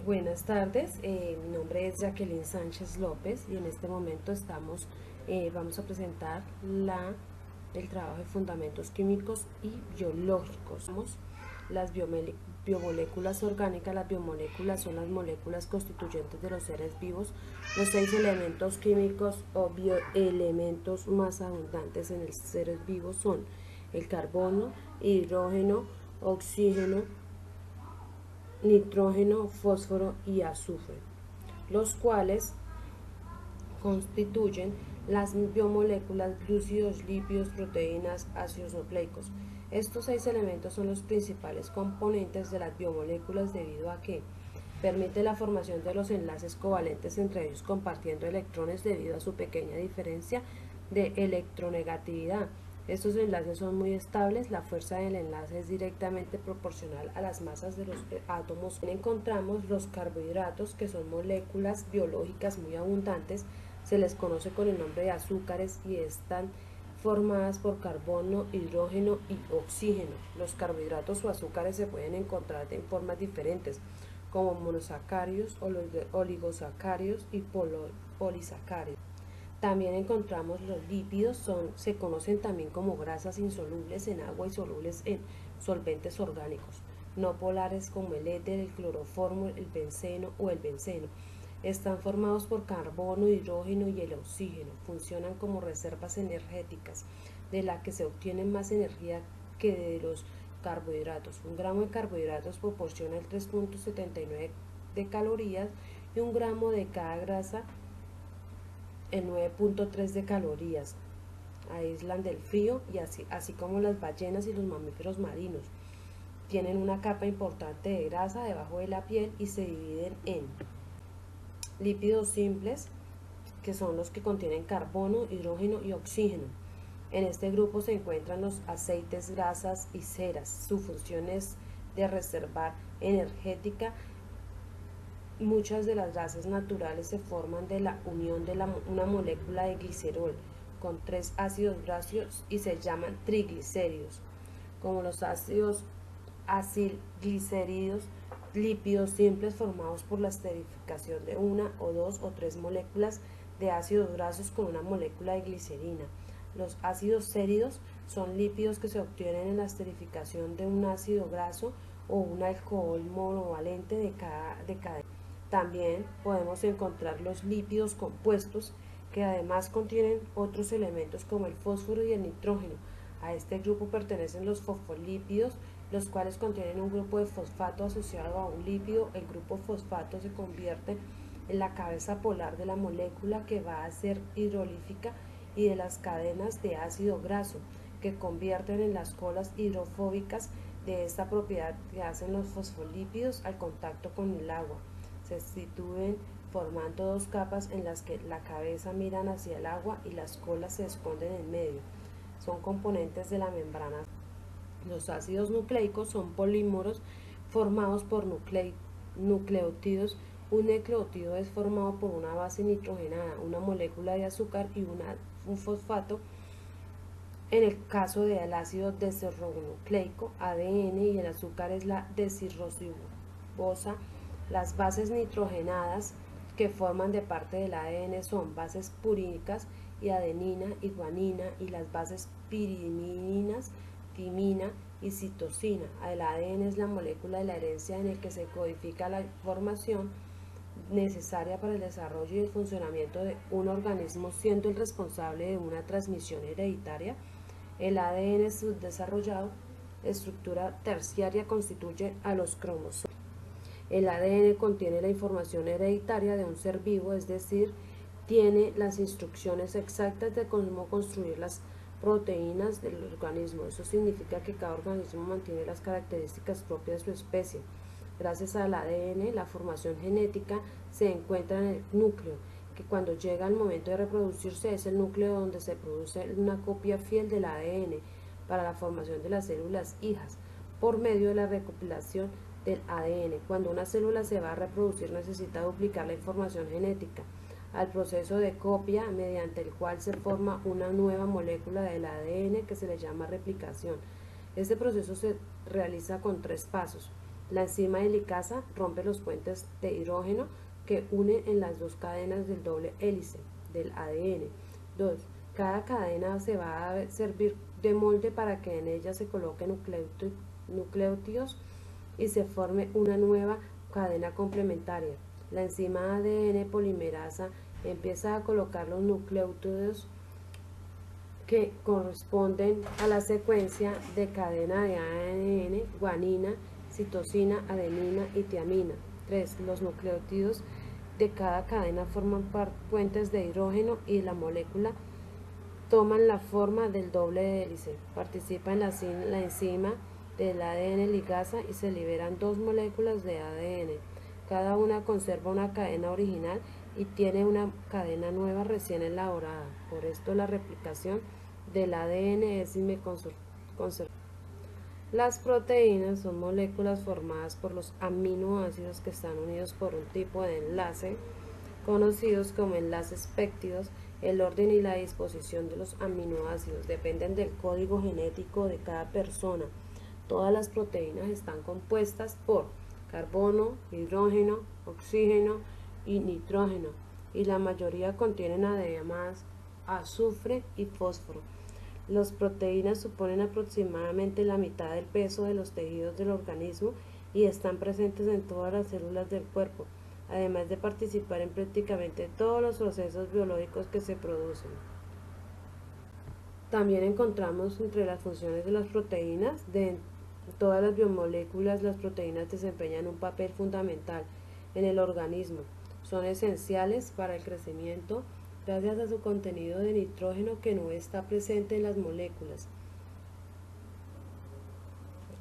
Buenas tardes, mi nombre es Jacqueline Sánchez López y en este momento vamos a presentar el trabajo de fundamentos químicos y biológicos. Las biomoléculas orgánicas. Las biomoléculas son las moléculas constituyentes de los seres vivos. Los 6 elementos químicos o bioelementos más abundantes en los seres vivos son el carbono, hidrógeno, oxígeno, nitrógeno, fósforo y azufre, los cuales constituyen las biomoléculas, glúcidos, lípidos, proteínas, ácidos nucleicos. Estos 6 elementos son los principales componentes de las biomoléculas debido a que permite la formación de los enlaces covalentes entre ellos compartiendo electrones debido a su pequeña diferencia de electronegatividad. Estos enlaces son muy estables, la fuerza del enlace es directamente proporcional a las masas de los átomos. Encontramos los carbohidratos, que son moléculas biológicas muy abundantes, se les conoce con el nombre de azúcares y están formadas por carbono, hidrógeno y oxígeno. Los carbohidratos o azúcares se pueden encontrar en formas diferentes, como monosacáridos, oligosacáridos y polisacáridos. También encontramos los lípidos, se conocen también como grasas insolubles en agua y solubles en solventes orgánicos, no polares como el éter, el cloroformo, el benceno o el benceno. Están formados por carbono, hidrógeno y el oxígeno. Funcionan como reservas energéticas, de la que se obtiene más energía que de los carbohidratos. Un gramo de carbohidratos proporciona el 3.79 de calorías y un gramo de cada grasa el 9.3 de calorías. Aíslan del frío y así como las ballenas y los mamíferos marinos. Tienen una capa importante de grasa debajo de la piel y se dividen en lípidos simples, que son los que contienen carbono, hidrógeno y oxígeno. En este grupo se encuentran los aceites, grasas y ceras. Su función es de reservar energética. Muchas de las grasas naturales se forman de la unión de una molécula de glicerol con 3 ácidos grasos y se llaman triglicéridos, como los ácidos acilglicéridos, lípidos simples formados por la esterificación de una o 2 o 3 moléculas de ácidos grasos con una molécula de glicerina. Los ácidos séridos son lípidos que se obtienen en la esterificación de un ácido graso o un alcohol monovalente de cadena. También podemos encontrar los lípidos compuestos, que además contienen otros elementos como el fósforo y el nitrógeno. A este grupo pertenecen los fosfolípidos, los cuales contienen un grupo de fosfato asociado a un lípido. El grupo fosfato se convierte en la cabeza polar de la molécula, que va a ser hidrolífica, y de las cadenas de ácido graso, que convierten en las colas hidrofóbicas de esta propiedad que hacen los fosfolípidos al contacto con el agua. Se sitúen formando 2 capas en las que la cabeza miran hacia el agua y las colas se esconden en medio. Son componentes de la membrana. Los ácidos nucleicos son polímeros formados por nucleótidos. Un nucleótido es formado por una base nitrogenada, una molécula de azúcar y un fosfato. En el caso del ácido desoxirribonucleico, ADN, y el azúcar es la desoxirribosa. Las bases nitrogenadas que forman de parte del ADN son bases purínicas y adenina y guanina, y las bases pirimidinas, timina y citosina. El ADN es la molécula de la herencia en el que se codifica la información necesaria para el desarrollo y el funcionamiento de un organismo, siendo el responsable de una transmisión hereditaria. El ADN subdesarrollado, estructura terciaria, constituye a los cromosomas. El ADN contiene la información hereditaria de un ser vivo, es decir, tiene las instrucciones exactas de cómo construir las proteínas del organismo. Eso significa que cada organismo mantiene las características propias de su especie. Gracias al ADN, la formación genética se encuentra en el núcleo, que cuando llega el momento de reproducirse es el núcleo donde se produce una copia fiel del ADN para la formación de las células hijas por medio de la recopilación del ADN. Cuando una célula se va a reproducir, necesita duplicar la información genética al proceso de copia, mediante el cual se forma una nueva molécula del ADN que se le llama replicación. Este proceso se realiza con 3 pasos. La enzima helicasa rompe los puentes de hidrógeno que unen en las dos cadenas del doble hélice del ADN. 2. Cada cadena se va a servir de molde para que en ella se coloquen nucleótidos y se forme una nueva cadena complementaria. La enzima ADN polimerasa empieza a colocar los nucleótidos que corresponden a la secuencia de cadena de ADN, guanina, citosina, adenina y tiamina. 3. Los nucleótidos de cada cadena forman puentes de hidrógeno y la molécula toman la forma del doble hélice. Participa en la enzima del ADN ligasa y se liberan dos moléculas de ADN. Cada una conserva una cadena original y tiene una cadena nueva recién elaborada. Por esto la replicación del ADN es inconservable. Las proteínas son moléculas formadas por los aminoácidos que están unidos por un tipo de enlace, conocidos como enlaces péptidos. El orden y la disposición de los aminoácidos dependen del código genético de cada persona. Todas las proteínas están compuestas por carbono, hidrógeno, oxígeno y nitrógeno, y la mayoría contienen además azufre y fósforo. Las proteínas suponen aproximadamente la mitad del peso de los tejidos del organismo y están presentes en todas las células del cuerpo, además de participar en prácticamente todos los procesos biológicos que se producen. También encontramos entre las funciones de las proteínas, de todas las biomoléculas, las proteínas desempeñan un papel fundamental en el organismo. Son esenciales para el crecimiento gracias a su contenido de nitrógeno que no está presente en las moléculas,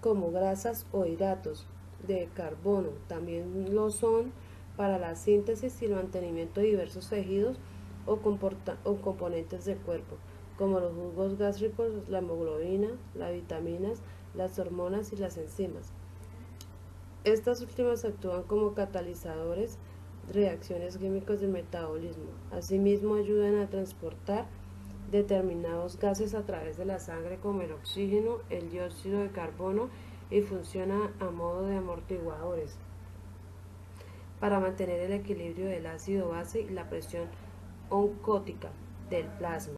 como grasas o hidratos de carbono. También lo son para la síntesis y el mantenimiento de diversos tejidos o componentes del cuerpo, como los jugos gástricos, la hemoglobina, las vitaminas, las hormonas y las enzimas. Estas últimas actúan como catalizadores de reacciones químicas del metabolismo. Asimismo, ayudan a transportar determinados gases a través de la sangre, como el oxígeno, el dióxido de carbono, y funciona a modo de amortiguadores para mantener el equilibrio del ácido base y la presión oncótica del plasma.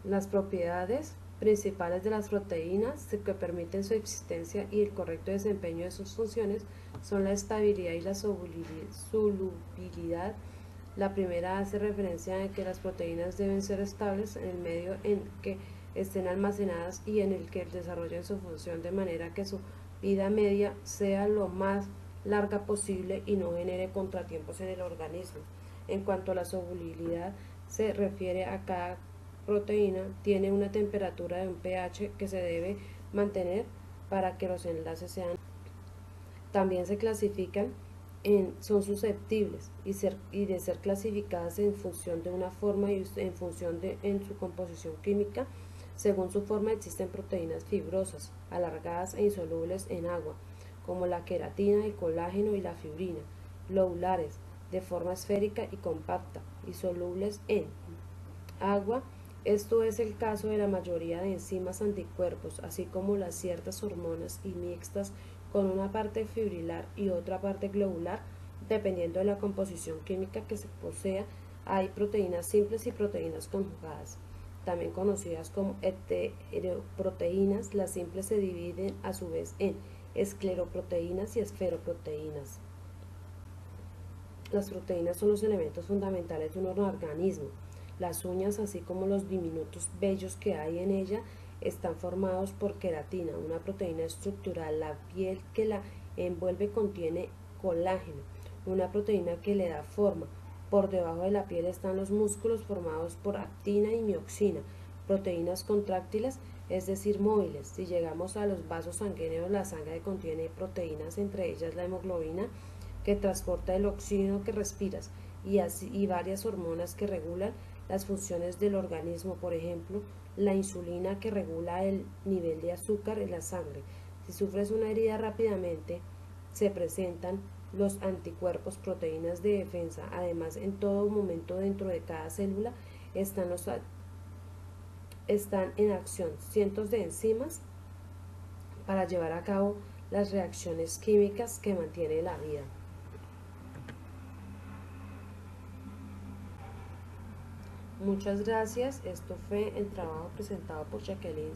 Las propiedades principales de las proteínas que permiten su existencia y el correcto desempeño de sus funciones son la estabilidad y la solubilidad. La primera hace referencia a que las proteínas deben ser estables en el medio en que estén almacenadas y en el que desarrollen su función, de manera que su vida media sea lo más larga posible y no genere contratiempos en el organismo. En cuanto a la solubilidad se refiere a cada proteína tiene una temperatura de un pH que se debe mantener para que los enlaces sean. También se clasifican son susceptibles y de ser clasificadas en función de una forma y en función de su composición química. Según su forma existen proteínas fibrosas, alargadas e insolubles en agua, como la queratina, el colágeno y la fibrina, globulares, de forma esférica y compacta, y solubles en agua. Esto es el caso de la mayoría de enzimas anticuerpos, así como las ciertas hormonas y mixtas con una parte fibrilar y otra parte globular, dependiendo de la composición química que se posea. Hay proteínas simples y proteínas conjugadas, también conocidas como heteroproteínas. Las simples se dividen a su vez en escleroproteínas y esferoproteínas. Las proteínas son los elementos fundamentales de un organismo. Las uñas, así como los diminutos vellos que hay en ella, están formados por queratina, una proteína estructural. La piel que la envuelve contiene colágeno, una proteína que le da forma. Por debajo de la piel están los músculos formados por actina y mioxina, proteínas contráctiles, es decir, móviles. Si llegamos a los vasos sanguíneos, la sangre contiene proteínas, entre ellas la hemoglobina, que transporta el oxígeno que respiras, y varias hormonas que regulan las funciones del organismo, por ejemplo, la insulina, que regula el nivel de azúcar en la sangre. Si sufres una herida, rápidamente se presentan los anticuerpos, proteínas de defensa. Además, en todo momento dentro de cada célula están en acción cientos de enzimas para llevar a cabo las reacciones químicas que mantiene la vida. Muchas gracias. Esto fue el trabajo presentado por Jacqueline.